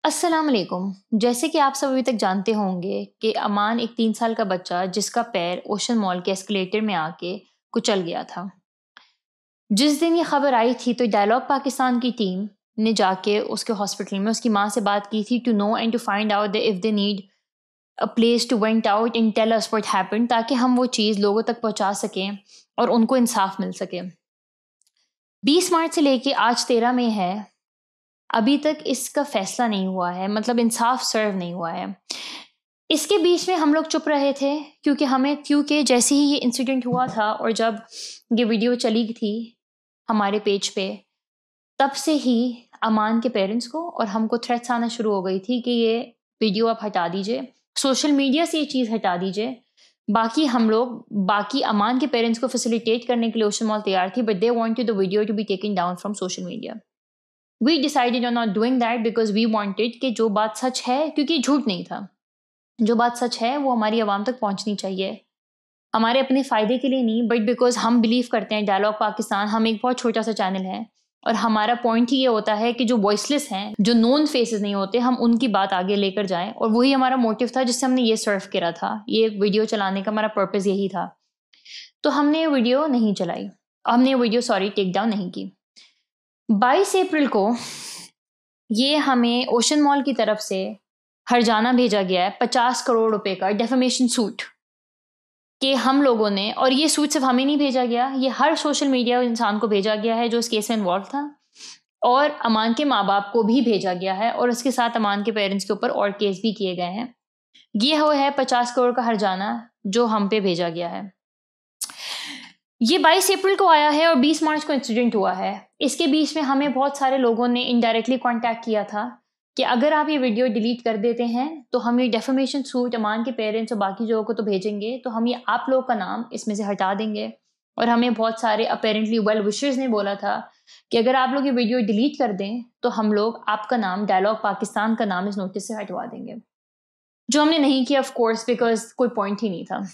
अस्सलाम वालेकुम। जैसे कि आप सब अभी तक जानते होंगे कि अमान एक 3 साल का बच्चा जिसका पैर ओशन मॉल के एस्केलेटर में आके कुचल गया था। जिस दिन ये खबर आई थी तो डायलॉग पाकिस्तान की टीम ने जाके उसके हॉस्पिटल में उसकी माँ से बात की थी to know and to find out that if they need a place to went out and tell us what happened, ताकि हम वो चीज़ लोगों तक पहुंचा सकें और उनको इंसाफ मिल सके। 20 मार्च से लेके आज 13 में है, अभी तक इसका फैसला नहीं हुआ है, मतलब इंसाफ सर्व नहीं हुआ है। इसके बीच में हम लोग चुप रहे थे क्योंकि जैसे ही ये इंसिडेंट हुआ था और जब ये वीडियो चली थी हमारे पेज पे, तब से ही अमान के पेरेंट्स को और हमको थ्रेट्स आना शुरू हो गई थी कि ये वीडियो आप हटा दीजिए, सोशल मीडिया से ये चीज़ हटा दीजिए। बाकी अमान के पेरेंट्स को फैसिलिटेट करने के लिए ओशन मॉल तैयार थी, but they wanted the video to be taken down from social media. We decided on not doing that because we wanted कि जो बात सच है, क्योंकि झूठ नहीं था, जो बात सच है वो हमारी आवाम तक पहुंचनी चाहिए, हमारे अपने फ़ायदे के लिए नहीं, बट बिकॉज हम बिलीव करते हैं डायलॉग पाकिस्तान हम एक बहुत छोटा सा चैनल है और हमारा पॉइंट ही ये होता है कि जो वॉइसलेस हैं, जो नोन फेसेस नहीं होते, हम उनकी बात आगे लेकर जाएं। और वही हमारा मोटिव था जिससे हमने ये सर्व करा था, ये वीडियो चलाने का हमारा पर्पज़ यही था। तो हमने ये वीडियो नहीं चलाई, हमने वीडियो टेक डाउन नहीं की। 22 अप्रैल को ये हमें ओशन मॉल की तरफ से हरजाना भेजा गया है 50 करोड़ रुपए का डेफेमेशन सूट कि हम लोगों ने, और ये सूट सिर्फ हमें नहीं भेजा गया, ये हर सोशल मीडिया इंसान को भेजा गया है जो इस केस में इन्वॉल्व था, और अमान के माँ बाप को भी भेजा गया है, और उसके साथ अमान के पेरेंट्स के ऊपर और केस भी किए गए हैं। ये वो है 50 करोड़ का हरजाना जो हम पे भेजा गया है। ये 22 अप्रैल को आया है और 20 मार्च को इंसिडेंट हुआ है। इसके बीच में हमें बहुत सारे लोगों ने इनडायरेक्टली कांटेक्ट किया था कि अगर आप ये वीडियो डिलीट कर देते हैं तो हम ये डेफेमेशन सूट अमान के पेरेंट्स और बाकी लोगों को तो भेजेंगे, तो हम ये आप लोगों का नाम इसमें से हटा देंगे। और हमें बहुत सारे अपेरेंटली वेल विशर्स ने बोला था कि अगर आप लोग ये वीडियो डिलीट कर दें तो हम लोग आपका नाम, डायलॉग पाकिस्तान का नाम इस नोटिस से हटवा देंगे, जो हमने नहीं किया ऑफ कोर्स बिकॉज कोई पॉइंट ही नहीं था।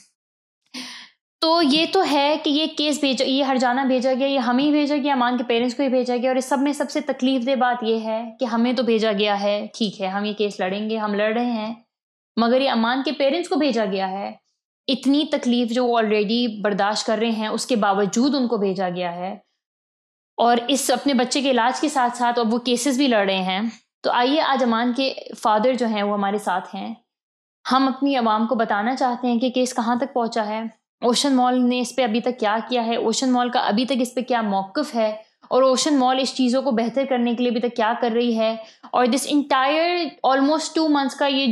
तो ये तो है कि ये हरजाना भेजा गया, ये हमें ही भेजा गया, अमान के पेरेंट्स को ही भेजा गया, और इस सब में सबसे तकलीफ दे बात ये है कि हमें तो भेजा गया है, ठीक है हम ये केस लड़ेंगे, हम लड़ रहे हैं, मगर ये अमान के पेरेंट्स को भेजा गया है। इतनी तकलीफ जो ऑलरेडी बर्दाश्त कर रहे हैं उसके बावजूद उनको भेजा गया है, और इस अपने बच्चे के इलाज के साथ साथ अब वो केसेस भी लड़ रहे हैं। तो आइए आज अमान के फादर जो हैं वो हमारे साथ हैं, हम अपनी आवाम को बताना चाहते हैं कि केस कहाँ तक पहुंचा है, ओशन मॉल ने इस पे अभी तक क्या किया है, ओशन मॉल का अभी तक इस पे क्या मौक़िफ़ है, और ओशन मॉल इस चीज़ों को बेहतर करने के लिए अभी तक क्या कर रही है। और दिस इंटायर ऑलमोस्ट 2 मंथ्स का ये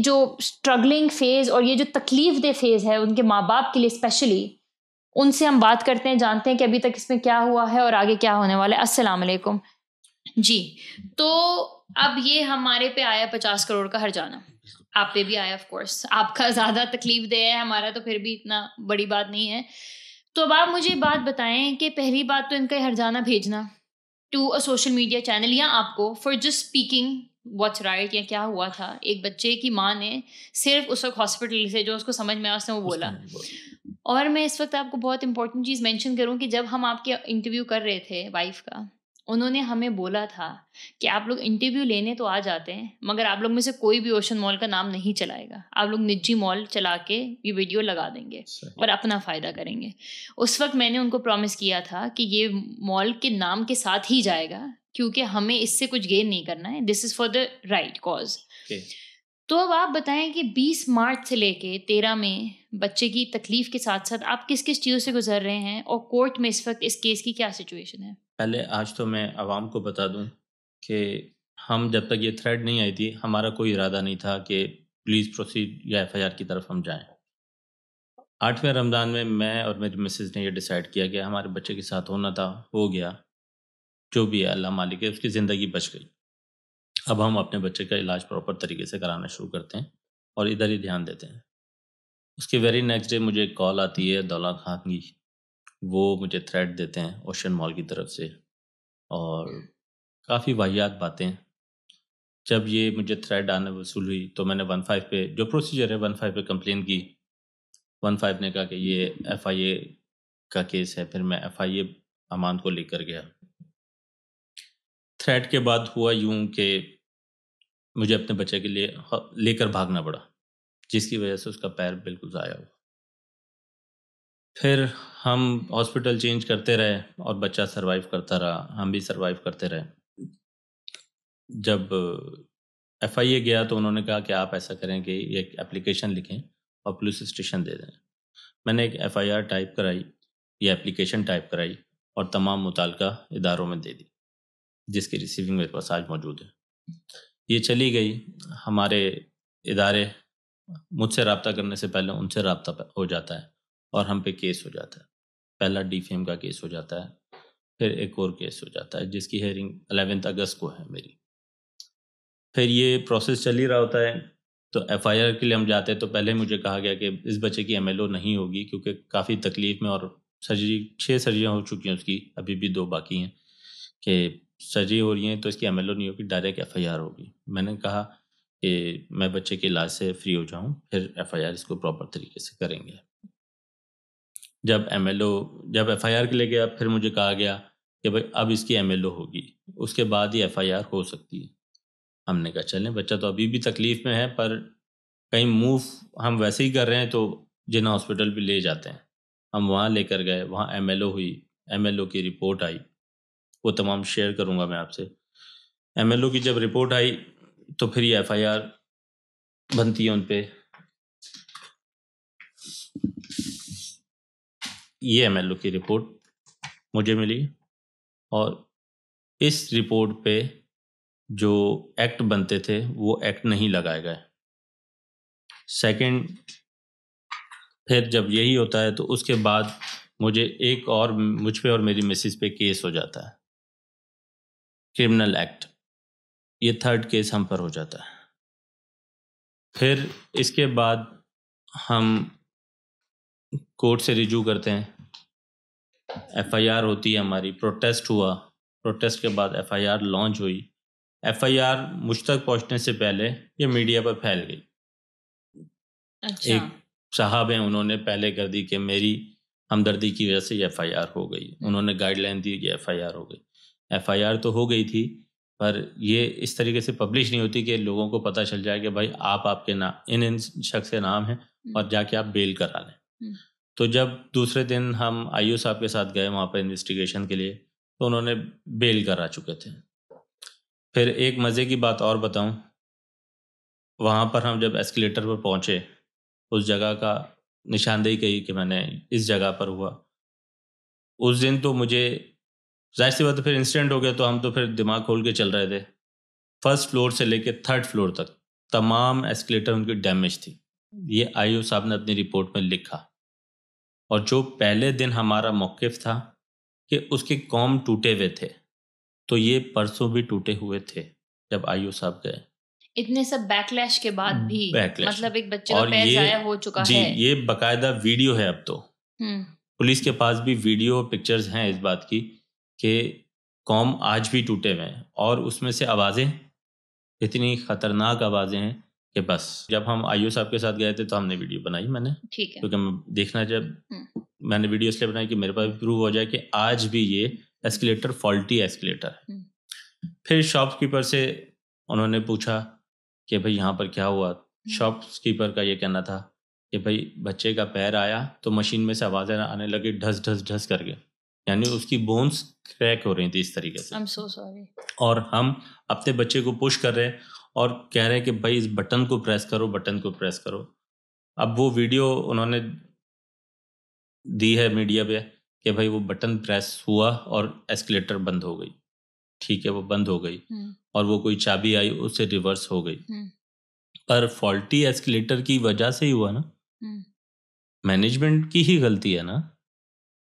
जो स्ट्रगलिंग फेज़ और ये जो तकलीफ दे फेज़ है उनके माँ बाप के लिए स्पेशली, उनसे हम बात करते हैं, जानते हैं कि अभी तक इसमें क्या हुआ है और आगे क्या होने वाला है। अस्सलाम वालेकुम जी। तो अब ये हमारे पे आया 50 करोड़ का हर्जाना, आप पे भी आया ऑफ कोर्स, आपका ज़्यादा तकलीफ दे है, हमारा तो फिर भी इतना बड़ी बात नहीं है। तो अब आप मुझे बात बताएं कि पहली बात तो इनका हर्जाना भेजना to a social media channel या आपको for just speaking what's right, या क्या हुआ था, एक बच्चे की माँ ने सिर्फ उस वक्त हॉस्पिटल से जो उसको समझ में आया उसने वो बोला। और मैं इस वक्त आपको बहुत इंपॉर्टेंट चीज़ मेंशन करूं कि जब हम आपके इंटरव्यू कर रहे थे वाइफ का, उन्होंने हमें बोला था कि आप लोग इंटरव्यू लेने तो आ जाते हैं मगर आप लोग में से कोई भी ओशन मॉल का नाम नहीं चलाएगा, आप लोग निजी मॉल चला के ये वीडियो लगा देंगे और अपना फ़ायदा करेंगे। उस वक्त मैंने उनको प्रॉमिस किया था कि ये मॉल के नाम के साथ ही जाएगा क्योंकि हमें इससे कुछ गेन नहीं करना है, this is for the right cause. तो अब आप बताएं कि 20 मार्च से लेके 13 में बच्चे की तकलीफ के साथ साथ आप किस किस चीज़ों से गुजर रहे हैं और कोर्ट में इस वक्त इस केस की क्या सिचुएशन है। पहले आज तो मैं आवाम को बता दूं कि हम जब तक ये थ्रेड नहीं आई थी हमारा कोई इरादा नहीं था कि पुलिस प्रोसीड या एफआईआर की तरफ हम जाएं। 8वें रमज़ान में मैं और मेरी मिसेस ने ये डिसाइड किया कि हमारे बच्चे के साथ होना था, हो गया, जो भी है अल्लाह मालिक है, उसकी ज़िंदगी बच गई। अब हम अपने बच्चे का इलाज प्रॉपर तरीके से कराना शुरू करते हैं और इधर ही ध्यान देते हैं। उसके वेरी नेक्स्ट डे मुझे एक कॉल आती है दौला खान की, वो मुझे थ्रेट देते हैं ओशन मॉल की तरफ से और काफ़ी वाहियात बातें। जब ये मुझे थ्रेट आना वसूल हुई तो मैंने 15 पे जो प्रोसीजर है 15 पे कंप्लेन की। 15 ने कहा कि ये एफआईए का केस है, फिर मैं एफआईए अमान को लेकर गया। थ्रेट के बाद हुआ यूं कि मुझे अपने बच्चे के लिए लेकर भागना पड़ा, जिसकी वजह से उसका पैर बिल्कुल ज़ाया हुआ। फिर हम हॉस्पिटल चेंज करते रहे और बच्चा सरवाइव करता रहा, हम भी सरवाइव करते रहे। जब FIA गया तो उन्होंने कहा कि आप ऐसा करें कि एक एप्लीकेशन लिखें और पुलिस स्टेशन दे दें। मैंने एक FIR टाइप कराई, ये एप्लीकेशन टाइप कराई और तमाम मुताल्लिका इदारों में दे दी, जिसकी रिसीविंग मेरे पास आज मौजूद है। ये चली गई, हमारे इदारे मुझसे रब्ता करने से पहले उनसे रब्ता हो जाता है और हम पे केस हो जाता है। पहला डिफेम का केस हो जाता है, फिर एक और केस हो जाता है जिसकी हेयरिंग 11 अगस्त को है मेरी। फिर ये प्रोसेस चल ही रहा होता है, तो FIR के लिए हम जाते हैं तो पहले मुझे कहा गया कि इस बच्चे की MLO नहीं होगी, क्योंकि काफ़ी तकलीफ़ में और सर्जरी 6 सर्जरियाँ हो चुकी हैं उसकी, अभी भी 2 बाकी हैं कि सर्जरी हो रही हैं, तो इसकी MLO नहीं होगी, डायरेक्ट FIR होगी। मैंने कहा कि मैं बच्चे के इलाज से फ्री हो जाऊँ, फिर FIR इसको प्रॉपर तरीके से करेंगे। जब FIR के लिए गया, फिर मुझे कहा गया कि भाई अब इसकी MLO होगी, उसके बाद ही FIR हो सकती है। हमने कहा चलें, बच्चा तो अभी भी तकलीफ़ में है, पर कहीं मूव हम वैसे ही कर रहे हैं तो जिन्ना हॉस्पिटल भी ले जाते हैं। हम वहाँ लेकर गए, वहाँ MLO हुई, MLO की रिपोर्ट आई, वो तमाम शेयर करूँगा मैं आपसे। MLO की जब रिपोर्ट आई तो फिर ये FIR बनती है उन पे। ये MLO की रिपोर्ट मुझे मिली और इस रिपोर्ट पे जो एक्ट बनते थे वो एक्ट नहीं लगाए गए। सेकंड, फिर जब यही होता है तो उसके बाद मुझ पे और मेरी मिसेस पे केस हो जाता है, क्रिमिनल एक्ट। ये 3rd केस हम पर हो जाता है। फिर इसके बाद हम कोर्ट से रिज्यू करते हैं, FIR होती है हमारी, प्रोटेस्ट हुआ, प्रोटेस्ट के बाद FIR लॉन्च हुई। FIR मुझ तक पहुंचने से पहले ये मीडिया पर फैल गई। अच्छा। एक साहब हैं, उन्होंने पहले कर दी कि मेरी हमदर्दी की वजह से ये FIR हो गई। उन्होंने गाइडलाइन दी कि FIR हो गई। FIR तो हो गई थी, पर ये इस तरीके से पब्लिश नहीं होती कि लोगों को पता चल जाए कि भाई आपके नाम इन शख्स के नाम है और जाके आप बेल करा लें। तो जब दूसरे दिन हम IO साहब के साथ गए वहाँ पर इन्वेस्टिगेशन के लिए, तो उन्होंने बेल करा चुके थे। फिर एक मज़े की बात और बताऊँ, वहाँ पर हम जब एस्केलेटर पर पहुँचे, उस जगह का निशानदेही कही कि मैंने इस जगह पर हुआ। उस दिन तो मुझे ज़ाहिर सी बात है, फिर इंसिडेंट हो गया तो हम तो फिर दिमाग खोल के चल रहे थे। 1st फ्लोर से लेके 3rd फ्लोर तक तमाम एस्केलेटर उनकी डैमेज थी। ये IO साहब ने अपनी रिपोर्ट में लिखा। और जो पहले दिन हमारा मौक़िफ़ था कि उसके कॉम टूटे हुए थे, तो ये परसों भी टूटे हुए थे जब IO साहब गए। इतने सब बैकलैश के बाद भी बैकलैश मतलब एक बच्चे का और पैर ये ज़ाया हो चुका जी, है। ये बाकायदा वीडियो है अब तो। पुलिस के पास भी वीडियो पिक्चर्स हैं इस बात की कि कॉम आज भी टूटे हुए हैं और उसमें से आवाज़ें इतनी ख़तरनाक आवाज़ें हैं कि बस। जब हम IO साहब के साथ गए थे तो हमने वीडियो बनाई मैंने, ठीक है। क्योंकि मैंने वीडियो इसलिए बनाई कि मेरे पास प्रूव हो जाए कि आज भी ये एस्केलेटर फॉल्टी एस्केलेटर है। फिर शॉपकीपर से उन्होंने पूछा कि भाई यहाँ पर क्या हुआ। शॉपकीपर का ये कहना था कि भाई बच्चे का पैर आया तो मशीन में से आवाज़ें आने लगी ढस ढस ढस करके, यानी उसकी बोन्स क्रैक हो रही थी इस तरीके से। I'm so sorry. और हम अपने बच्चे को पुश कर रहे हैं और कह रहे हैं कि भाई इस बटन को प्रेस करो, बटन को प्रेस करो। अब वो वीडियो उन्होंने दी है मीडिया पे कि भाई वो बटन प्रेस हुआ और एस्केलेटर बंद हो गई। ठीक है, वो बंद हो गई और वो कोई चाबी आई उससे रिवर्स हो गई, पर फॉल्टी एस्केलेटर की वजह से ही हुआ ना। मैनेजमेंट की ही गलती है ना,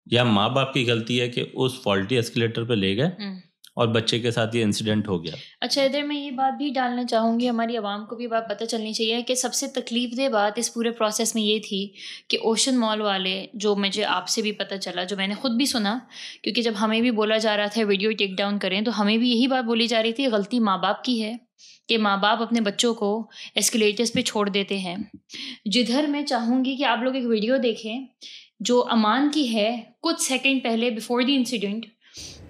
या माँ बाप की गलती है कि उस फॉल्टी एस्केलेटर पे ले गए और बच्चे के साथ ये इंसिडेंट हो गया। अच्छा, इधर मैं ये बात भी डालना चाहूँगी, हमारी आवाम को भी बात पता चलनी चाहिए कि सबसे तकलीफ़देह बात इस पूरे प्रोसेस में ये थी कि ओशन मॉल वाले, जो मुझे आपसे भी पता चला, जो मैंने ख़ुद भी सुना, क्योंकि जब हमें भी बोला जा रहा था वीडियो टेक डाउन करें, तो हमें भी यही बात बोली जा रही थी, गलती माँ बाप की है कि माँ बाप अपने बच्चों को एस्केलेटर्स पे छोड़ देते हैं। जिधर मैं चाहूँगी कि आप लोग एक वीडियो देखें जो अमान की है, कुछ सेकंड पहले बिफोर द इंसिडेंट,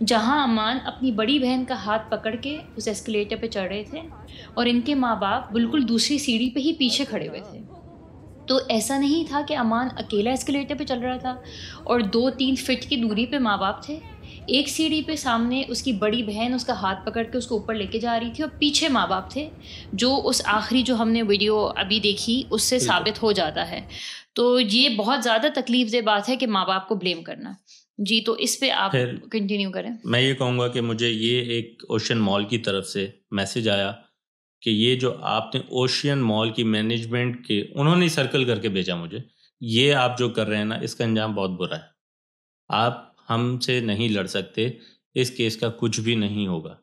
जहां अमान अपनी बड़ी बहन का हाथ पकड़ के उस एस्केलेटर पे चढ़ रहे थे और इनके माँ बाप बिल्कुल दूसरी सीढ़ी पे ही पीछे खड़े हुए थे। तो ऐसा नहीं था कि अमान अकेला एस्केलेटर पे चल रहा था और 2-3 फीट की दूरी पे माँ बाप थे। एक सीढ़ी पे सामने उसकी बड़ी बहन उसका हाथ पकड़ के उसको ऊपर लेके जा रही थी और पीछे माँ बाप थे, जो उस आखिरी जो हमने वीडियो अभी देखी उससे साबित हो जाता है। तो ये बहुत ज़्यादा तकलीफदेह बात है कि माँ बाप को ब्लेम करना। जी, तो इस पे आप कंटिन्यू करें। मैं ये कहूँगा कि मुझे ये एक ओशन मॉल की तरफ से मैसेज आया कि ये जो आपने ओशियन मॉल की मैनेजमेंट के, उन्होंने सर्कल करके भेजा मुझे, ये आप जो कर रहे हैं ना, इसका अंजाम बहुत बुरा है। आप हमसे नहीं लड़ सकते, इस केस का कुछ भी नहीं होगा।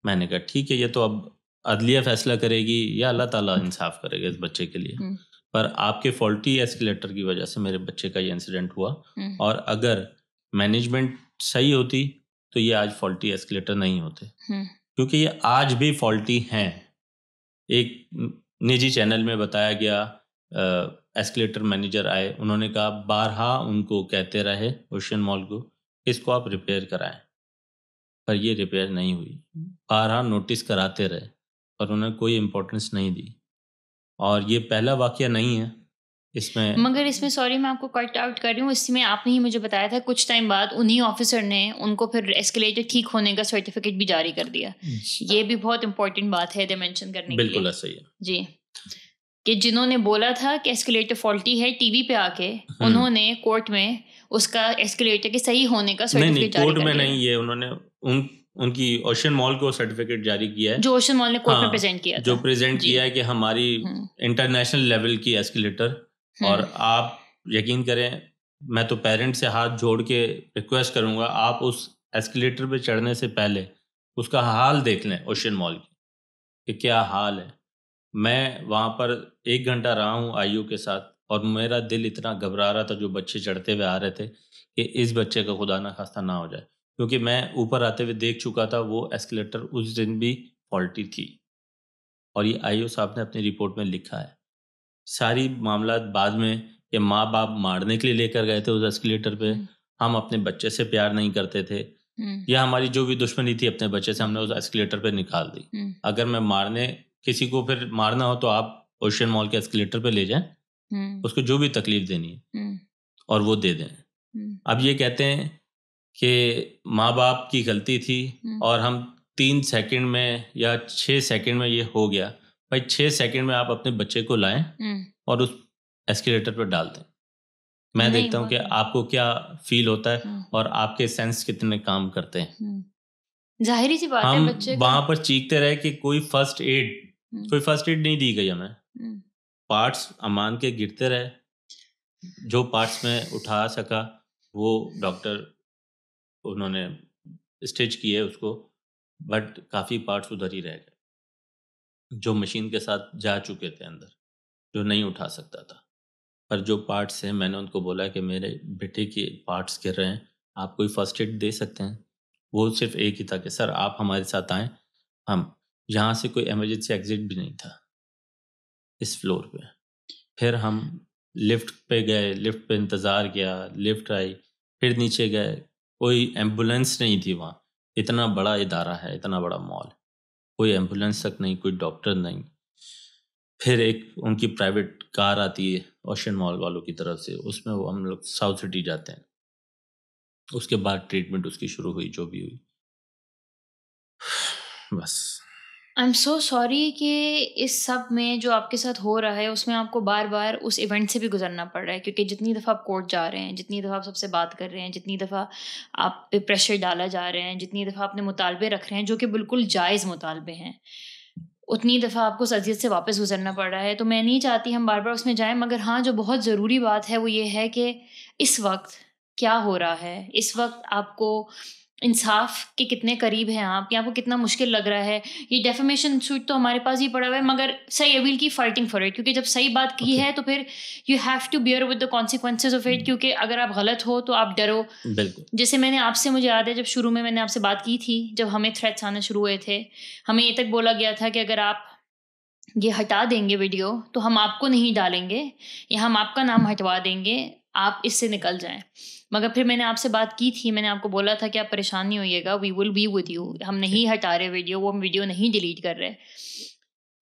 मैंने कहा ठीक है, ये तो अब अदलिया फैसला करेगी या अल्लाह ताला इंसाफ करेगा इस बच्चे के लिए। पर आपके फॉल्टी एस्केलेटर की वजह से मेरे बच्चे का ये इंसिडेंट हुआ, और अगर मैनेजमेंट सही होती तो ये आज फॉल्टी एस्केलेटर नहीं होते, क्योंकि ये आज भी फॉल्टी हैं। एक निजी चैनल में बताया गया, एस्केलेटर मैनेजर आए, उन्होंने कहा बारहा उनको कहते रहे ओशियन मॉल को, इसको आप रिपेयर कराएं, पर ये रिपेयर नहीं हुई। बारहा नोटिस कराते रहे पर उन्होंने कोई इम्पोर्टेंस नहीं दी। और ये पहला वाकया नहीं है इसमें। मगर इसमें सॉरी मैं आपको कट आउट कर रही हूँ, इसमें आपने ही मुझे बताया था कुछ टाइम बाद उन्हीं ऑफिसर ने उनको फिर एस्केलेटर ठीक होने का सर्टिफिकेट भी जारी कर दिया। ये भी बहुत इंपॉर्टेंट बात है मेंशन करने की। बिल्कुल सही है जी, कि जिन्होंने बोला था कि एस्केलेटर फॉल्टी है, टीवी पे आके उन्होंने कोर्ट में उसका एस्केलेटर के सही होने का सर्टिफिकेट जारी कर दिया। कोर्ट में नहीं, ये उन्होंने उनकी ओशन मॉल को सर्टिफिकेट जारी किया है, जो ओशन मॉल ने कोर्ट में प्रेजेंट किया था, जो प्रेजेंट किया है कि हमारी इंटरनेशनल लेवल की एस्केलेटर। और आप यकीन करें, मैं तो पेरेंट्स से हाथ जोड़ के रिक्वेस्ट करूंगा, आप उस एस्केलेटर पे चढ़ने से पहले उसका हाल देख लें ओशन मॉल की, कि क्या हाल है। मैं वहाँ पर 1 घंटा रहा हूँ आईयू के साथ, और मेरा दिल इतना घबरा रहा था जो बच्चे चढ़ते हुए आ रहे थे कि इस बच्चे का खुदा ना खास्ता ना हो जाए, क्योंकि मैं ऊपर आते हुए देख चुका था वो एस्केलेटर उस दिन भी फॉल्टी थी। और ये आईयू साहब ने अपनी रिपोर्ट में लिखा है। सारी मामला बाद में कि माँ बाप मारने के लिए लेकर गए थे उस एस्केलेटर पे, हम अपने बच्चे से प्यार नहीं करते थे, या हमारी जो भी दुश्मनी थी अपने बच्चे से हमने उस एस्केलेटर पे निकाल दी। अगर मैं मारने किसी को फिर मारना हो तो आप ओशियन मॉल के एस्केलेटर पे ले जाएं, उसको जो भी तकलीफ देनी है और वो दे दें। अब ये कहते हैं कि माँ बाप की गलती थी और हम 3 सेकंड में या 6 सेकंड में ये हो गया। भाई 6 सेकंड में आप अपने बच्चे को लाएं और उस एस्केलेटर पर डाल दें। मैं देखता हूँ कि आपको क्या फील होता है और आपके सेंस कितने काम करते हैं। जाहिर सी बात है, बच्चे वहां पर चीखते रहे कि कोई फर्स्ट एड नहीं दी गई हमें। पार्ट्स अमान के गिरते रहे, जो पार्ट्स में उठा सका वो डॉक्टर उन्होंने स्टिच किए उसको, बट काफ़ी पार्ट्स उधर ही रह गए जो मशीन के साथ जा चुके थे अंदर, जो नहीं उठा सकता था। पर जो पार्ट्स हैं, मैंने उनको बोला कि मेरे बेटे के पार्ट्स गिर रहे हैं, आप कोई फर्स्ट एड दे सकते हैं। वो सिर्फ एक ही था कि सर आप हमारे साथ आएँ। हम यहाँ से कोई इमरजेंसी एग्जिट भी नहीं था इस फ्लोर पे। फिर हम लिफ्ट पे गए, लिफ्ट पे इंतज़ार किया, लिफ्ट आई, फिर नीचे गए, कोई एम्बुलेंस नहीं थी वहाँ। इतना बड़ा इदारा है, इतना बड़ा मॉल, कोई एम्बुलेंस तक नहीं, कोई डॉक्टर नहीं। फिर एक उनकी प्राइवेट कार आती है ओशन मॉल वालों की तरफ से, उसमें वो हम लोग साउथ सिटी जाते हैं। उसके बाद ट्रीटमेंट उसकी शुरू हुई, जो भी हुई। बस आई एम सो सॉरी कि इस सब में जो आपके साथ हो रहा है उसमें आपको बार बार उस इवेंट से भी गुजरना पड़ रहा है, क्योंकि जितनी दफ़ा आप कोर्ट जा रहे हैं, जितनी दफ़ा आप सबसे बात कर रहे हैं, जितनी दफ़ा आप पे प्रेशर डाला जा रहे हैं, जितनी दफ़ा आपने मुतालबे रख रहे हैं जो कि बिल्कुल जायज़ मुतालबे हैं, उतनी दफ़ा आपको उस अज़ियत से वापस गुजरना पड़ रहा है। तो मैं नहीं चाहती हम बार बार उसमें जाएं, मगर हाँ, जो बहुत ज़रूरी बात है वो ये है कि इस वक्त क्या हो रहा है, इस वक्त आपको इंसाफ के कितने करीब हैं आप, या आपको कितना मुश्किल लग रहा है। ये डेफेमेशन सूट तो हमारे पास ही पड़ा हुआ है, मगर सही अवील की फाइटिंग फॉर इट, क्योंकि जब सही बात की है तो फिर you have to bear with the consequences of it, क्योंकि अगर आप गलत हो तो आप डरो। जैसे मैंने आपसे, मुझे याद है जब शुरू में मैंने आपसे बात की थी, जब हमें थ्रेट्स आना शुरू हुए थे, हमें ये तक बोला गया था कि अगर आप ये हटा देंगे वीडियो तो हम आपको नहीं डालेंगे या हम आपका नाम हटवा देंगे, आप इससे निकल जाएं। मगर फिर मैंने आपसे बात की थी, मैंने आपको बोला था कि आप परेशान नहीं होइएगा, we will be with you, हम नहीं हटा रहे वीडियो, वो हम वीडियो नहीं डिलीट कर रहे।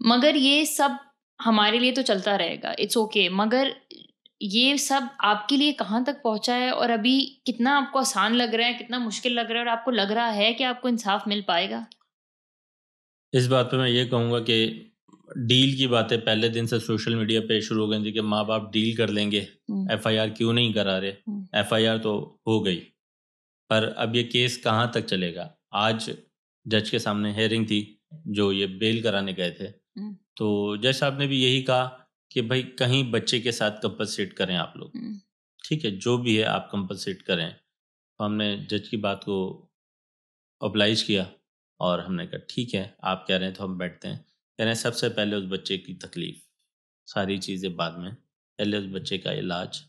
मगर ये सब हमारे लिए तो चलता रहेगा, इट्स ओके। मगर ये सब आपके लिए कहाँ तक पहुँचा है, और अभी कितना आपको आसान लग रहा है, कितना मुश्किल लग रहा है, और आपको लग रहा है कि आपको इंसाफ मिल पाएगा? इस बात पे मैं ये कहूँगा कि डील की बातें पहले दिन से सोशल मीडिया पे शुरू हो गई थी कि माँ बाप डील कर लेंगे, एफआईआर क्यों नहीं करा रहे। एफआईआर तो हो गई, पर अब ये केस कहाँ तक चलेगा। आज जज के सामने हेयरिंग थी, जो ये बेल कराने गए थे, तो जज साहब ने भी यही कहा कि भाई कहीं बच्चे के साथ कंपनसेट करें आप लोग, ठीक है, जो भी है आप कंपनसेट करें। तो हमने जज की बात को ऑब्लाइज किया और हमने कहा ठीक है, आप कह रहे हैं तो हम बैठते हैं। कह रहे हैं सबसे पहले उस बच्चे की तकलीफ़, सारी चीज़ें बाद में, पहले उस बच्चे का इलाज,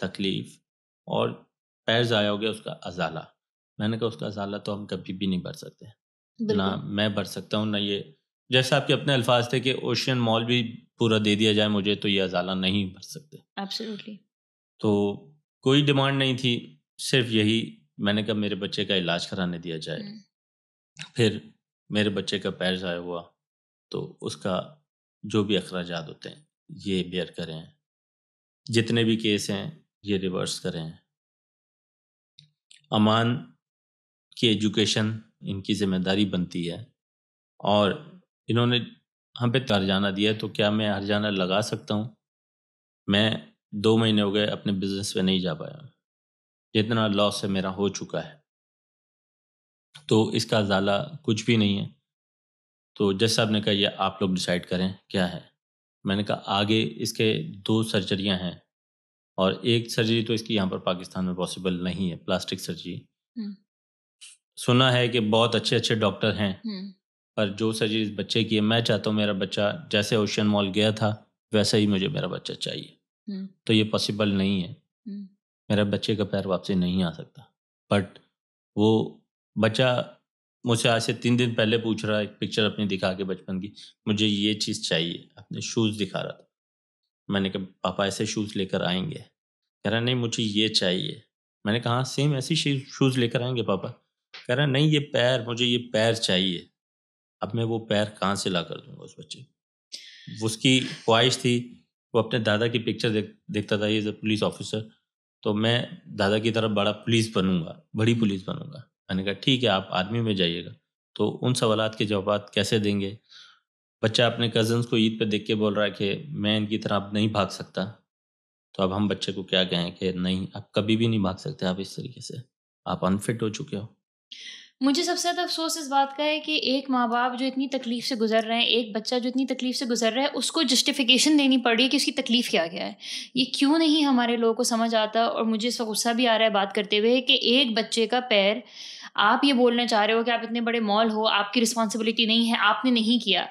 तकलीफ़, और पैर ज़ाया हो गया उसका अज़ाला। मैंने कहा उसका अज़ाला तो हम कभी भी नहीं भर सकते, ना मैं भर सकता हूँ, ना ये, जैसे आपके अपने अल्फाज थे कि ओशियन मॉल भी पूरा दे दिया जाए मुझे तो ये अज़ाला नहीं भर सकते। एब्सोल्युटली। तो कोई डिमांड नहीं थी, सिर्फ यही, मैंने कहा मेरे बच्चे का इलाज कराने दिया जाए। फिर मेरे बच्चे का पैर ज़ाया हुआ तो उसका जो भी अखराजात होते हैं ये बेयर करें, जितने भी केस हैं ये रिवर्स करें, अमान की एजुकेशन इनकी ज़िम्मेदारी बनती है, और इन्होंने हम पे हर्जाना दिया है तो क्या मैं हर्जाना लगा सकता हूँ। मैं 2 महीने हो गए अपने बिजनेस पे नहीं जा पाया, जितना लॉस है मेरा हो चुका है, तो इसका अज़ाला कुछ भी नहीं है। तो जज साहब ने कहा ये आप लोग डिसाइड करें क्या है। मैंने कहा आगे इसके 2 सर्जरियां हैं, और एक सर्जरी तो इसकी यहाँ पर पाकिस्तान में पॉसिबल नहीं है, प्लास्टिक सर्जरी। सुना है कि बहुत अच्छे अच्छे डॉक्टर हैं, पर जो सर्जरी इस बच्चे की है, मैं चाहता हूँ मेरा बच्चा जैसे ओशियन मॉल गया था वैसा ही मुझे मेरा बच्चा चाहिए। तो ये पॉसिबल नहीं है, मेरा बच्चे का पैर वापसी नहीं आ सकता। बट वो बच्चा मुझसे आज से 3 दिन पहले पूछ रहा है, एक पिक्चर अपनी दिखा के बचपन की, मुझे ये चीज़ चाहिए, अपने शूज़ दिखा रहा था। मैंने कहा पापा ऐसे शूज़ लेकर आएंगे? कह रहा नहीं मुझे ये चाहिए। मैंने कहा हाँ सेम ऐसी शूज़ लेकर आएंगे पापा? कह रहा नहीं ये पैर, मुझे ये पैर चाहिए। अब मैं वो पैर कहाँ से ला कर दूंगा उस बच्चे को? उसकी ख्वाहिश थी, वो अपने दादा की पिक्चर देखता था, ये पुलिस ऑफिसर, तो मैं दादा की तरह बड़ा पुलिस बनूंगा, बड़ी पुलिस बनूंगा। मैंने कहा ठीक है आप आर्मी में जाइएगा। तो उन सवालात के जवाब कैसे देंगे? बच्चा अपने कज़न्स को ईद पे देख के बोल रहा है कि मैं इनकी तरह अब नहीं भाग सकता। तो अब हम बच्चे को क्या कहें कि नहीं आप कभी भी नहीं भाग सकते, आप इस तरीके से, आप अनफिट हो चुके हो। मुझे सबसे ज़्यादा अफसोस इस बात का है कि एक माँ-बाप जो इतनी तकलीफ़ से गुज़र रहे हैं, एक बच्चा जो इतनी तकलीफ़ से गुज़र रहा है, उसको जस्टिफ़िकेशन देनी पड़ रही है कि उसकी तकलीफ़ क्या-क्या है। ये क्यों नहीं हमारे लोगों को समझ आता, और मुझे इस वक़्त गुस्सा भी आ रहा है बात करते हुए कि एक बच्चे का पैर, आप ये बोलना चाह रहे हो कि आप इतने बड़े मॉल हो, आपकी रिस्पॉन्सिबिलिटी नहीं है, आपने नहीं किया।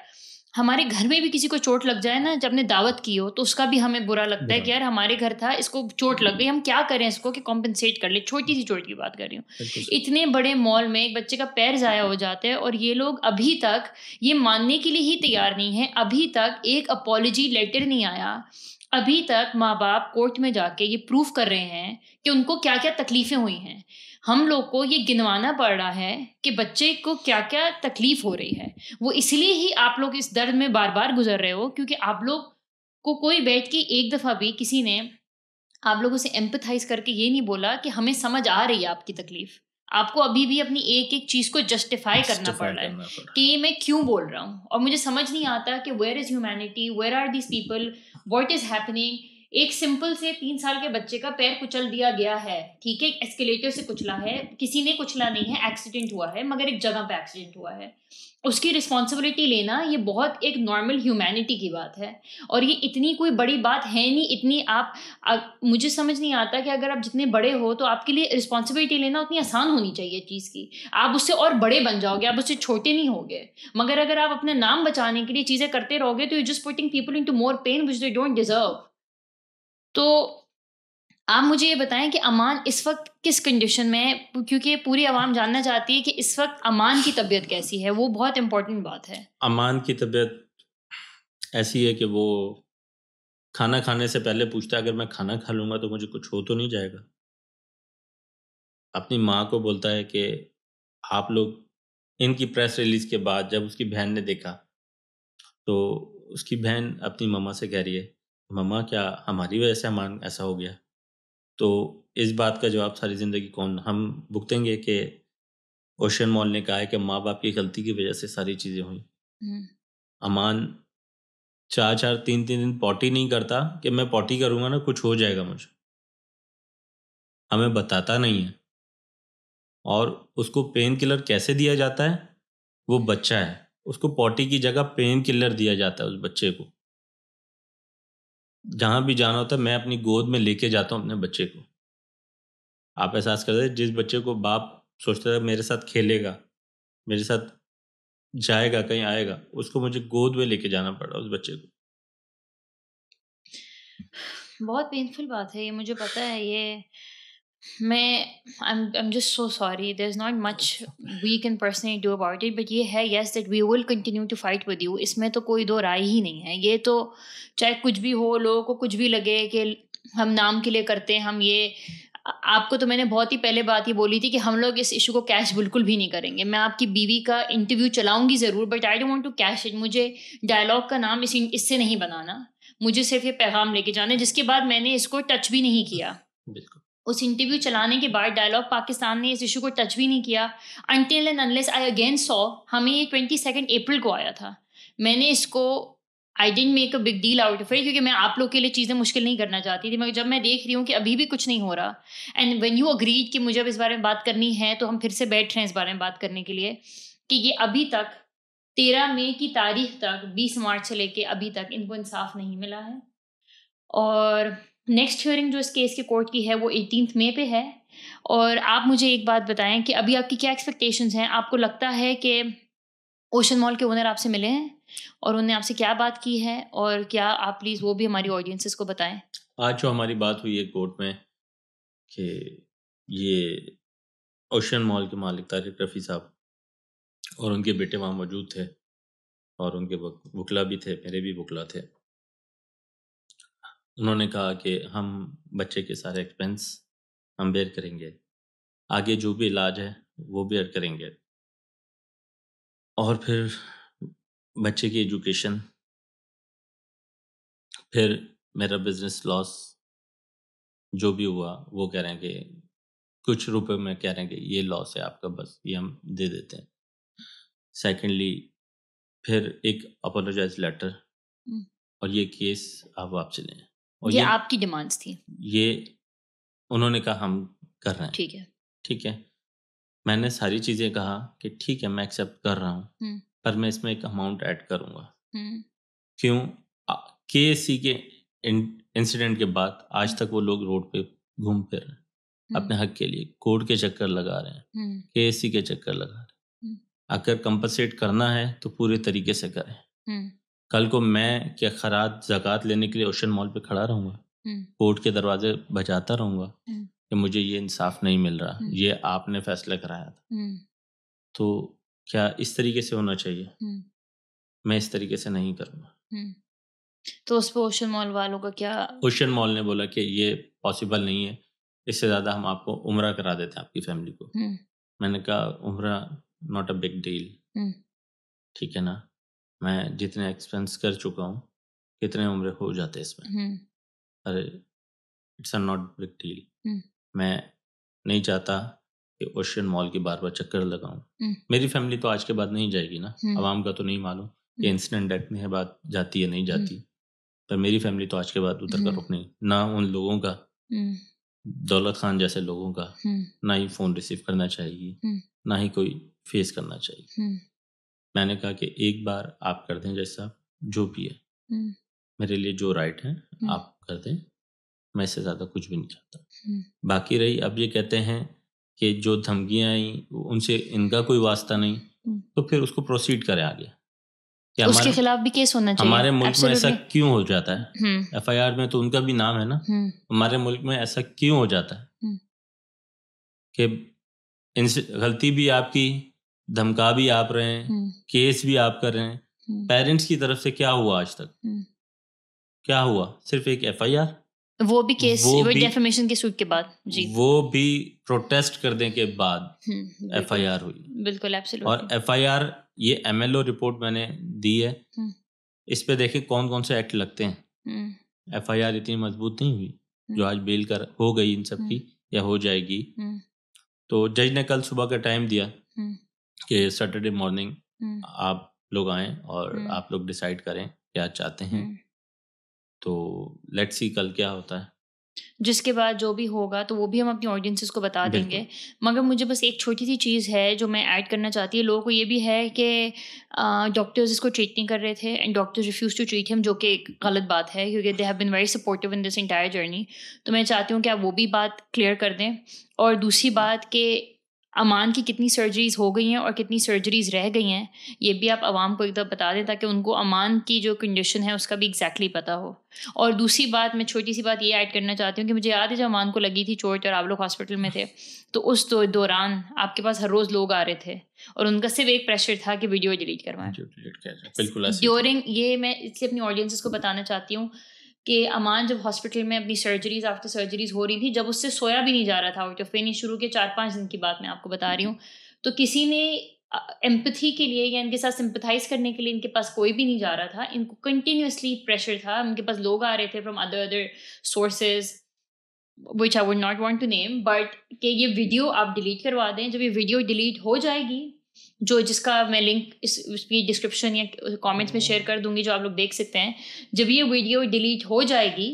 हमारे घर में भी किसी को चोट लग जाए ना, जब ने दावत की हो, तो उसका भी हमें बुरा लगता है कि यार हमारे घर था, इसको चोट लग गई, हम क्या करें इसको कि कॉम्पेंसेट कर ले। छोटी सी चोट की बात कर रही हूँ। इतने बड़े मॉल में एक बच्चे का पैर ज़ाया हो जाता है, और ये लोग अभी तक ये मानने के लिए ही तैयार नहीं है। अभी तक एक अपॉलजी लेटर नहीं आया। अभी तक माँ बाप कोर्ट में जाके ये प्रूफ कर रहे हैं कि उनको क्या क्या तकलीफें हुई हैं। हम लोग को ये गिनवाना पड़ रहा है कि बच्चे को क्या क्या तकलीफ हो रही है। वो इसलिए ही आप लोग इस दर्द में बार बार गुजर रहे हो, क्योंकि आप लोग को कोई बैठ के एक दफ़ा भी किसी ने आप लोगों से एम्पथाइज करके ये नहीं बोला कि हमें समझ आ रही है आपकी तकलीफ। आपको अभी भी अपनी एक एक चीज़ को जस्टिफाई करना पड़ रहा है कि ये मैं क्यों बोल रहा हूँ, और मुझे समझ नहीं आता कि where is humanity, where are these people, what is happening. एक सिंपल से 3 साल के बच्चे का पैर कुचल दिया गया है, ठीक है, एस्केलेटर से कुचला है, किसी ने कुचला नहीं है, एक्सीडेंट हुआ है, मगर एक जगह पे एक्सीडेंट हुआ है। उसकी रिस्पॉन्सिबिलिटी लेना ये बहुत एक नॉर्मल ह्यूमैनिटी की बात है, और ये इतनी कोई बड़ी बात है नहीं। इतनी आप मुझे समझ नहीं आता कि अगर आप जितने बड़े हो तो आपके लिए रिस्पॉन्सिबिलिटी लेना उतनी आसान होनी चाहिए चीज़ की। आप उससे और बड़े बन जाओगे, आप उससे छोटे नहीं होगे। मगर अगर आप अपने नाम बचाने के लिए चीज़ें करते रहोगे तो you just putting people into more pen which they don't deserve. तो आप मुझे ये बताएं कि अमान इस वक्त किस कंडीशन में है, क्योंकि पूरी आवाम जानना चाहती है कि इस वक्त अमान की तबीयत कैसी है। वो बहुत इंपॉर्टेंट बात है। अमान की तबीयत ऐसी है कि वो खाना खाने से पहले पूछता है अगर मैं खाना खा लूँगा तो मुझे कुछ हो तो नहीं जाएगा? अपनी माँ को बोलता है कि आप लोग, इनकी प्रेस रिलीज़ के बाद जब उसकी बहन ने देखा, तो उसकी बहन अपनी मम्मा से कह रही है, मम्मा क्या हमारी वजह से अमान ऐसा हो गया? तो इस बात का जवाब सारी ज़िंदगी कौन हम भुगतेंगे कि ओशन मॉल ने कहा है कि माँ-बाप की गलती की वजह से सारी चीज़ें हुई। अमान 4-4 3-3 दिन पॉटी नहीं करता कि मैं पॉटी करूँगा ना कुछ हो जाएगा मुझे। हमें बताता नहीं है। और उसको पेन किलर कैसे दिया जाता है? वो बच्चा है, उसको पॉटी की जगह पेन किलर दिया जाता है उस बच्चे को। जहाँ भी जाना होता है मैं अपनी गोद में लेके जाता हूँ अपने बच्चे को। आप एहसास करते हैं जिस बच्चे को बाप सोचता है मेरे साथ खेलेगा, मेरे साथ जाएगा, कहीं आएगा, उसको मुझे गोद में लेके जाना पड़ा उस बच्चे को। बहुत पेनफुल बात है ये, मुझे पता है ये। मैं I'm just so sorry. There's not much we can personally do about it. But ये है yes that we will continue to fight with you. इसमें तो कोई दो राय ही नहीं है। ये तो चाहे कुछ भी हो, लोगों को कुछ भी लगे कि हम नाम के लिए करते हैं, हम ये आपको तो मैंने बहुत ही पहले बात ही बोली थी कि हम लोग इस इशू को कैश बिल्कुल भी नहीं करेंगे। मैं आपकी बीवी का इंटरव्यू चलाऊंगी ज़रूर, but I don't want to cash it. मुझे डायलॉग का नाम इससे नहीं बनाना। मुझे सिर्फ ये पैगाम लेके जाना है, जिसके बाद मैंने इसको टच भी नहीं किया। बिल्कुल। उस इंटरव्यू चलाने के बाद डायलॉग पाकिस्तान ने इस इशू को टच भी नहीं किया until and unless I again saw। हमें ये 22 अप्रैल को आया था। मैंने इसको I didn't make a big deal out of it, क्योंकि मैं आप लोग के लिए चीज़ें मुश्किल नहीं करना चाहती थी। मगर जब मैं देख रही हूँ कि अभी भी कुछ नहीं हो रहा, एंड व्हेन यू अग्रीड कि मुझे अब इस बारे में बात करनी है, तो हम फिर से बैठ रहे हैं इस बारे में बात करने के लिए कि ये अभी तक 13 मई की तारीख तक, 20 मार्च से लेके अभी तक इनको इंसाफ नहीं मिला है। और नेक्स्ट हियरिंग जो इस केस की कोर्ट की है वो 18 मई पे है। और आप मुझे एक बात बताएं कि अभी आपकी क्या एक्सपेक्टेशंस हैं? आपको लगता है कि ओशन मॉल के ओनर आपसे मिले हैं और उन्होंने आपसे क्या बात की है? और क्या आप प्लीज़ वो भी हमारी ऑडियंसेस को बताएं। आज जो हमारी बात हुई है कोर्ट में कि ये ओशन मॉल के मालिक तारिक रफ़ी साहब और उनके बेटे वहाँ मौजूद थे और उनके वकला भी थे, मेरे भी वकला थे। उन्होंने कहा कि हम बच्चे के सारे एक्सपेंस हम बेयर करेंगे, आगे जो भी इलाज है वो बेयर करेंगे, और फिर बच्चे की एजुकेशन, फिर मेरा बिजनेस लॉस जो भी हुआ वो कह रहे हैं कि कुछ रुपए में कह रहे हैं कि ये लॉस है आपका, बस ये हम दे देते हैं। सेकेंडली फिर एक अपोलोजाइज लेटर और ये केस आप वापस लें। और ये आपकी डिमांड्स थी? ये उन्होंने कहा हम कर रहे हैं। ठीक है। ठीक है, मैंने सारी चीज़ें कहा कि ठीक है मैं एक्सेप्ट कर रहा हूँ, पर मैं इसमें एक अमाउंट ऐड करूँगा। क्यों? KSC के इंसिडेंट के बाद आज तक वो लोग रोड पे घूम फिर रहे हैं अपने हक के लिए, कोर्ट के चक्कर लगा रहे हैं, KSC के चक्कर लगा रहे हैं। अगर कंपनसेट करना है तो पूरे तरीके से करें। कल को मैं क्या खराज ज़कात लेने के लिए ओशन मॉल पे खड़ा रहूँगा, कोर्ट के दरवाजे बजाता रहूँगा कि मुझे ये इंसाफ नहीं मिल रहा, ये आपने फैसला कराया था। तो क्या इस तरीके से होना चाहिए? मैं इस तरीके से नहीं करूँगा। तो उस पर ओशन मॉल वालों का क्या? ओशन मॉल ने बोला कि ये पॉसिबल नहीं है, इससे ज़्यादा हम आपको उम्रा करा देते हैं आपकी फैमिली को। मैंने कहा उम्रा नॉट अ बिग डील, ठीक है ना, मैं जितने एक्सपेंस कर चुका हूँ कितने उम्रे हो जाते इसमें। अरे it's a not big deal. मैं नहीं चाहता कि ओशन मॉल की बार बार चक्कर लगाऊं। मेरी फैमिली तो आज के बाद नहीं जाएगी ना, आवाम का तो नहीं मालूम कि इंसिडेंट डेट में बात जाती है नहीं जाती, पर मेरी फैमिली तो आज के बाद उधर का रुख नहीं, ना उन लोगों का, दौलत खान जैसे लोगों का, ना ही फ़ोन रिसीव करना चाहिए, ना ही कोई फेस करना चाहिए। मैंने कहा कि एक बार आप कर दें जैसा जो भी है, मेरे लिए जो राइट है आप कर दें, मैं इससे ज़्यादा कुछ भी नहीं चाहता। बाकी रही अब ये कहते हैं कि जो धमकियाँ आई उनसे इनका कोई वास्ता नहीं, तो फिर उसको प्रोसीड करें आगे। उसके खिलाफ भी केस होना चाहिए। हमारे मुल्क में ऐसा क्यों हो जाता है? FIR में तो उनका भी नाम है ना, हमारे मुल्क में ऐसा क्यों हो जाता है कि गलती भी आपकी, धमका भी आप रहे हैं, केस भी आप कर रहे हैं, पेरेंट्स की तरफ से क्या हुआ आज तक? क्या हुआ, सिर्फ एक FIR, वो भी केस, वो वो भी डेफेमेशन के सूट के बाद जी, वो भी प्रोटेस्ट करने के बाद बिल्कुल FIR हुई। बिल्कुल और एब्सोल्युटली। FIR, ये MLO रिपोर्ट मैंने दी है, हम्म, इस पे देखे कौन कौन से एक्ट लगते हैं। हम्म, FIR इतनी मजबूत नहीं हुई जो आज बेल कर हो गई इन सब की या हो जाएगी। हम्म, तो जज ने कल सुबह का टाइम दिया हम्म, कि सैटरडे मॉर्निंग हम्म, आप लोग आएं और हम्म, आप लोग डिसाइड करें क्या चाहते हैं। हम्म। तो लेट्स सी कल क्या होता है। जिसके बाद जो भी होगा तो वो भी हम अपनी ऑडियंसेस को बता देंगे। बिल्कुल। मगर मुझे बस एक छोटी सी चीज़ है जो मैं ऐड करना चाहती हूँ। लोगों को ये भी है कि डॉक्टर्स इसको ट्रीट नहीं कर रहे थे and doctors refuse to treat him, जो कि एक गलत बात है क्योंकि they have been very supportive in this entire journey. तो मैं चाहती हूँ कि आप वो भी बात क्लियर कर दें। और दूसरी बात कि अमान की कितनी सर्जरीज़ हो गई हैं और कितनी सर्जरीज़ रह गई हैं, ये भी आप आवाम को एकदम बता दें ताकि उनको अमान की जो कंडीशन है उसका भी एग्जैक्टली पता हो। और दूसरी बात, मैं छोटी सी बात ये ऐड करना चाहती हूँ कि मुझे याद है जब अमान को लगी थी चोट और आप लोग हॉस्पिटल में थे, तो उस दौरान आपके पास हर रोज़ लोग आ रहे थे और उनका सिर्फ एक प्रेशर था कि वीडियो डिलीट करवाएं। बिल्कुल ऐसे ड्यूरिंग ये मैं इसलिए अपनी ऑडियंसेस को बताना चाहती हूँ कि अमान जब हॉस्पिटल में अपनी सर्जरीज आफ्टर सर्जरीज हो रही थी, जब उससे सोया भी नहीं जा रहा था आउट ऑफ पेन, ये शुरू के 4-5 दिन की बात मैं आपको बता रही हूँ, तो किसी ने एम्पथी के लिए या इनके साथ सिंपथाइज करने के लिए इनके पास कोई भी नहीं जा रहा था। इनको कंटिन्यूसली प्रेशर था, उनके पास लोग आ रहे थे from other sources which I would not want to name, but कि ये वीडियो आप डिलीट करवा दें। जब ये वीडियो डिलीट हो जाएगी, जो जिसका मैं लिंक इसकी डिस्क्रिप्शन या कमेंट्स में शेयर कर दूंगी, जो आप लोग देख सकते हैं, जब ये वीडियो डिलीट हो जाएगी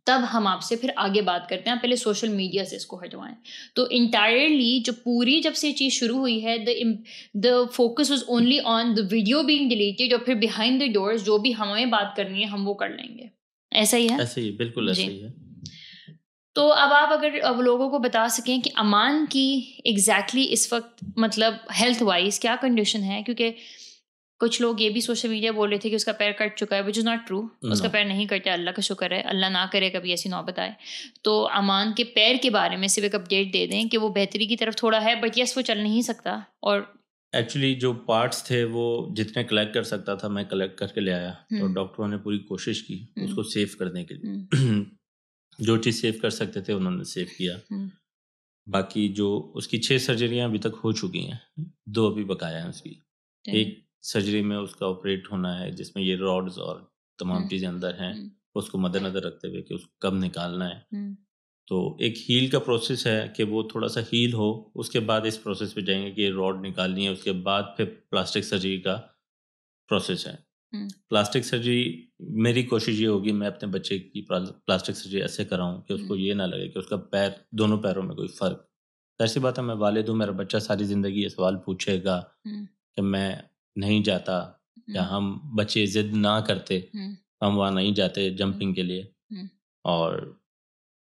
तब हम आपसे फिर आगे बात करते हैं। पहले सोशल मीडिया से इसको हटवाएं। तो इंटायरली जो पूरी जब से ये चीज़ शुरू हुई है, the focus was only on the video being deleted, और फिर बिहाइंड द डोर्स जो भी हमें बात करनी है हम वो कर लेंगे। ऐसा ही है? ऐसे ही, बिल्कुल ऐसे ही है। तो अब आप अगर अब लोगों को बता सकें कि अमान की एग्जैक्टली इस वक्त मतलब हेल्थ वाइज क्या कंडीशन है, क्योंकि कुछ लोग ये भी सोशल मीडिया बोल रहे थे कि उसका पैर कट चुका है, विच इज़ नॉट ट्रू। उसका पैर नहीं कटा, अल्लाह का शुक्र है, अल्लाह ना करे कभी ऐसी नौबत आए। तो अमान के पैर के बारे में सिर्फ एक अपडेट दे दें कि वो बेहतरी की तरफ थोड़ा है, बट यस वो चल नहीं सकता। और एक्चुअली जो पार्ट्स थे वो जितने कलेक्ट कर सकता था मैं कलेक्ट करके ले आया। तो डॉक्टरों ने पूरी कोशिश की उसको सेव करने के लिए। जो चीज़ सेव कर सकते थे उन्होंने सेव किया। बाकी जो उसकी 6 सर्जरियां अभी तक हो चुकी हैं, 2 अभी बकाया है उसकी। एक सर्जरी में उसका ऑपरेट होना है जिसमें ये रॉड्स और तमाम चीज़ें अंदर हैं, उसको मद्देनज़र रखते हुए कि उसको कब निकालना है। तो एक हील का प्रोसेस है कि वो थोड़ा सा हील हो, उसके बाद इस प्रोसेस पे जाएंगे कि रॉड निकालनी है, उसके बाद फिर प्लास्टिक सर्जरी का प्रोसेस है। प्लास्टिक सर्जरी मेरी कोशिश ये होगी मैं अपने बच्चे की प्लास्टिक सर्जरी ऐसे कराऊं कि उसको ये ना लगे कि उसका पैर, दोनों पैरों में कोई फ़र्क। ऐसी बात है, मैं वालिद हूँ, मेरा बच्चा सारी ज़िंदगी ये सवाल पूछेगा कि मैं नहीं जाता, या हम बच्चे ज़िद ना करते, हम वहाँ नहीं जाते जंपिंग के लिए, और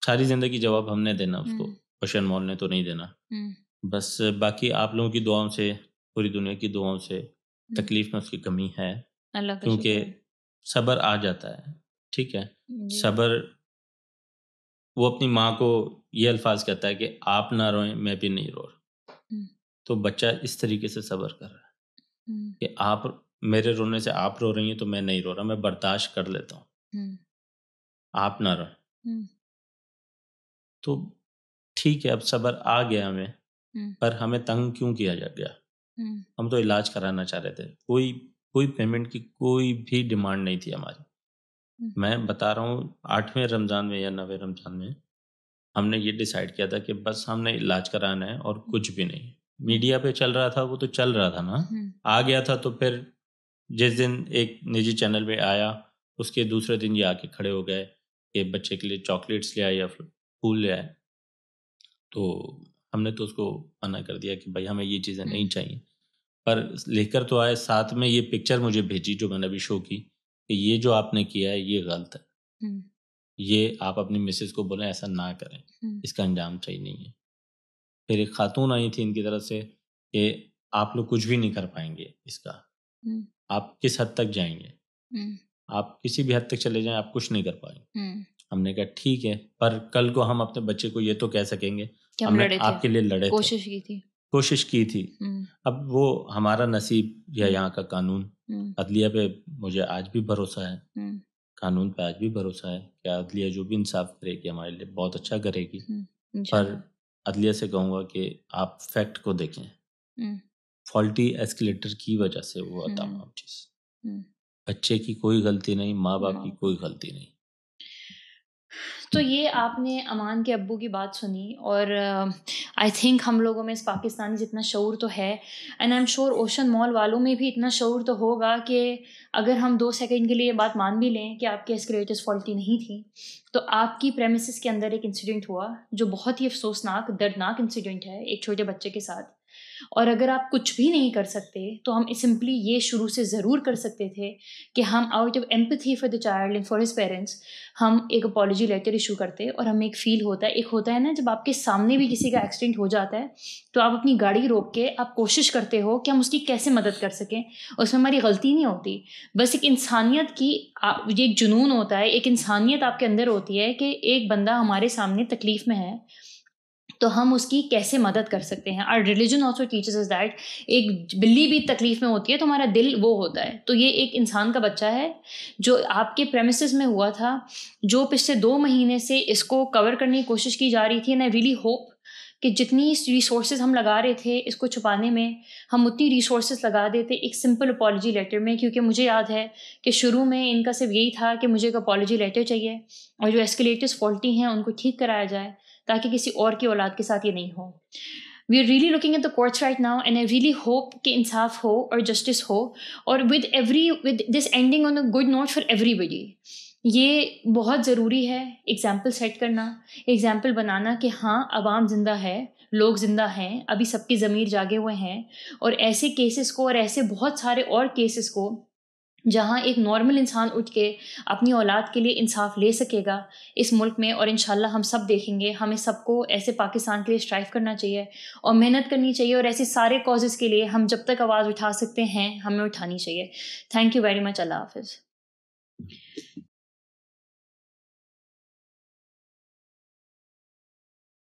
सारी ज़िंदगी जवाब हमने देना उसको, ओशन मॉल ने तो नहीं देना। बस बाकी आप लोगों की दुआओं से, पूरी दुनिया की दुआओं से तकलीफ़ में उसकी कमी है, क्योंकि सब्र आ जाता है, ठीक है। सब्र, वो अपनी माँ को ये अल्फाज कहता है कि आप ना रोएं मैं भी नहीं रो रहा। तो बच्चा इस तरीके से सब्र कर रहा है कि आप मेरे रोने से आप रो रही हैं तो मैं नहीं रो रहा, मैं बर्दाश्त कर लेता हूँ, आप ना रोएं। तो ठीक है, अब सब्र आ गया हमें, पर हमें तंग क्यों किया जा गया? हम तो इलाज कराना चाह रहे थे, कोई पेमेंट की कोई भी डिमांड नहीं थी हमारी। मैं बता रहा हूँ 8वें रमज़ान में या 9वें रमज़ान में हमने ये डिसाइड किया था कि बस हमने इलाज कराना है और कुछ भी नहीं। मीडिया पे चल रहा था वो तो चल रहा था ना, आ गया था। तो फिर जिस दिन एक निजी चैनल पे आया उसके दूसरे दिन ये आके खड़े हो गए कि बच्चे के लिए चॉकलेट्स ले आए या फूल ले आए। तो हमने तो उसको मना कर दिया कि भाई हमें ये चीज़ें नहीं चाहिए, पर लेकर तो आए। साथ में ये पिक्चर मुझे भेजी जो मैंने अभी शो की कि ये जो आपने किया है ये गलत है, ये आप अपनी मिसेस को बोलें ऐसा ना करें, इसका अंजाम सही नहीं है। फिर एक खातून आई थी इनकी तरफ से कि आप लोग कुछ भी नहीं कर पाएंगे इसका, आप किस हद तक जाएंगे, आप किसी भी हद तक चले जाएं, आप कुछ नहीं कर पाएंगे। हमने कहा ठीक है, पर कल को हम अपने बच्चे को ये तो कह सकेंगे हमने आपके लिए लड़े थे, कोशिश की थी। अब वो हमारा नसीब या यहाँ का कानून, अदलिया पे मुझे आज भी भरोसा है, कानून पे आज भी भरोसा है कि अदलिया जो भी इंसाफ करेगी हमारे लिए बहुत अच्छा करेगी। पर इंशाल्लाह। अदलिया से कहूँगा कि आप फैक्ट को देखें, हम्म, फॉल्टी एस्केलेटर की वजह से हुआ तमाम चीज़। हम्म, बच्चे की कोई गलती नहीं, माँ बाप की माँ कोई गलती नहीं। तो ये आपने अमान के अब्बू की बात सुनी और आई थिंक हम लोगों में इस पाकिस्तानी जितना शऊर तो है, and I am sure ocean mall वालों में भी इतना शऊर तो होगा कि अगर हम 2 सेकंड के लिए ये बात मान भी लें कि आपके एस्केलेटर्स फॉल्टी नहीं थी, तो आपकी प्रेमिसेस के अंदर एक इंसिडेंट हुआ जो बहुत ही अफसोसनाक, दर्दनाक इंसिडेंट है एक छोटे बच्चे के साथ। और अगर आप कुछ भी नहीं कर सकते तो हम सिंपली ये शुरू से ज़रूर कर सकते थे कि हम out of empathy for the child and for his parents हम एक अपॉलॉजी लेटर इशू करते। और हमें एक फ़ील होता है, एक होता है ना जब आपके सामने भी किसी का एक्सीडेंट हो जाता है तो आप अपनी गाड़ी रोक के आप कोशिश करते हो कि हम उसकी कैसे मदद कर सकें। उसमें हमारी गलती नहीं होती, बस एक इंसानियत की ये एक जुनून होता है, एक इंसानियत आपके अंदर होती है कि एक बंदा हमारे सामने तकलीफ़ में है तो हम उसकी कैसे मदद कर सकते हैं। Our religion also teachers is that एक बिल्ली भी तकलीफ में होती है तो हमारा दिल वो होता है। तो ये एक इंसान का बच्चा है जो आपके प्रेमिसेस में हुआ था, जो पिछले 2 महीने से इसको कवर करने की कोशिश की जा रही थी। एंड आई रियली होप कि जितनी रिसोर्सेज हम लगा रहे थे इसको छुपाने में, हम उतनी रिसोर्सेज लगा देते एक सिंपल अपॉलॉजी लेटर में। क्योंकि मुझे याद है कि शुरू में इनका सिर्फ यही था कि मुझे एक अपॉलॉजी लेटर चाहिए और जो एस्केलेटर्स फॉल्टी हैं उनको ठीक कराया जाए ताकि किसी और की औलाद के साथ ये नहीं हो। We are really looking at the courts right now and I really hope कि इंसाफ हो और जस्टिस हो और with this ending on a good note for everybody. ये बहुत ज़रूरी है एग्जाम्पल सेट करना, एग्जाम्पल बनाना कि हाँ अवाम ज़िंदा है, लोग ज़िंदा हैं, अभी सबकी ज़मीर जागे हुए हैं। और ऐसे केसेस को और ऐसे बहुत सारे और केसेस को जहाँ एक नॉर्मल इंसान उठ के अपनी औलाद के लिए इंसाफ ले सकेगा इस मुल्क में। और इंशाल्लाह हम सब देखेंगे। हमें सबको ऐसे पाकिस्तान के लिए स्ट्राइव करना चाहिए और मेहनत करनी चाहिए और ऐसे सारे कॉजेज़ के लिए हम जब तक आवाज़ उठा सकते हैं हमें उठानी चाहिए। Thank you very much. अल्लाह हाफिज़।